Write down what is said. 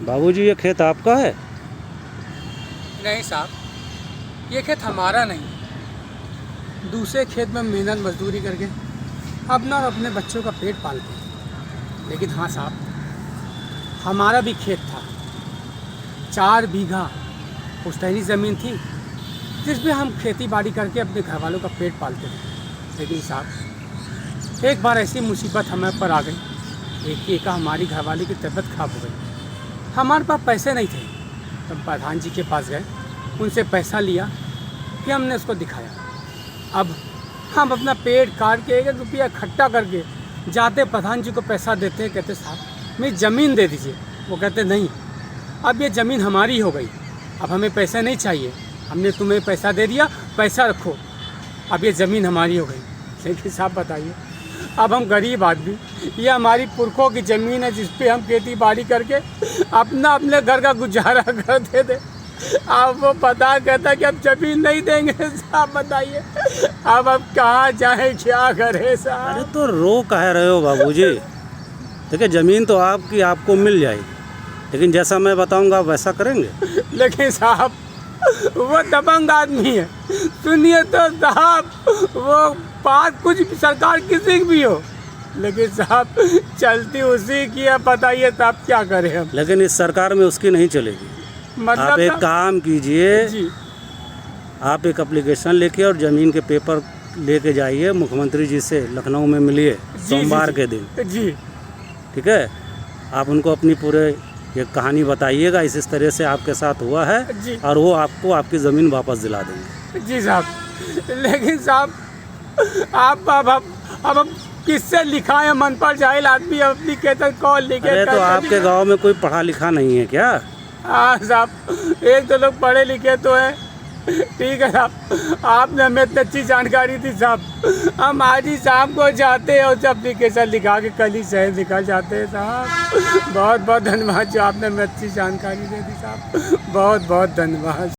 बाबूजी, ये खेत आपका है? नहीं साहब, ये खेत हमारा नहीं। दूसरे खेत में मेहनत मजदूरी करके अपना और अपने बच्चों का पेट पालते हैं। लेकिन हाँ साहब, हमारा भी खेत था, 4 बीघा पुश्तैनी ज़मीन थी जिसमें हम खेती बाड़ी करके अपने घर वालों का पेट पालते थे। लेकिन साहब, एक बार ऐसी मुसीबत हमें पर आ गई। एक हमारी घरवाली की तबीयत खराब हो गई। हमारे पास पैसे नहीं थे, तब प्रधान जी के पास गए, उनसे पैसा लिया, फिर हमने उसको दिखाया। अब हम अपना पेट काट के 1 रुपया इकट्ठा करके जाते प्रधान जी को पैसा देते हैं, कहते साहब मेरी ज़मीन दे दीजिए। वो कहते नहीं, अब ये ज़मीन हमारी हो गई, अब हमें पैसा नहीं चाहिए, हमने तुम्हें पैसा दे दिया, पैसा रखो, अब ये ज़मीन हमारी हो गई। लेकिन साहब बताइए, अब हम गरीब आदमी, ये हमारी पुरखों की ज़मीन है जिस पे हम खेती बाड़ी करके अपने घर का गुजारा करते थे। अब वो पता कहता कि अब ज़मीन नहीं देंगे। साहब बताइए, अब कहाँ जाए, क्या करे साहब। अरे तो रो कह रहे हो बाबूजी? देखिए, ज़मीन तो आपकी, आपको मिल जाएगी, लेकिन जैसा मैं बताऊंगा वैसा करेंगे। लेकिन साहब, वो दबंग आदमी है। सुनिए तो साहब, वो बात कुछ भी सरकार किसी की भी हो, लेकिन साहब चलती उसी की है। बताइए साहब क्या करें हम। लेकिन इस सरकार में उसकी नहीं चलेगी। मतलब आप एक काम कीजिए जी, आप एक एप्लीकेशन लेके और ज़मीन के पेपर लेके जाइए मुख्यमंत्री जी से, लखनऊ में मिलिए सोमवार के दिन। जी ठीक है, आप उनको अपनी पूरे ये कहानी बताइएगा, इस तरह से आपके साथ हुआ है, जी और वो आपको आपकी ज़मीन वापस दिला देंगे। जी साहब। लेकिन साहब आप अब किससे लिखाएं? मन पर जाहिल आदमी अपनी कहते कौन लिखे। अरे तो आपके गांव में कोई पढ़ा लिखा नहीं है क्या? हाँ साहब, 1-2 लोग पढ़े लिखे तो हैं। ठीक है साहब, आपने हमें इतनी अच्छी जानकारी दी साहब। हम आज ही शाम को जाते हैं और एप्लीकेशन लिखा के कल ही शहर निकल जाते हैं साहब। बहुत बहुत धन्यवाद जो आपने हमें अच्छी जानकारी दे दी साहब, बहुत बहुत धन्यवाद।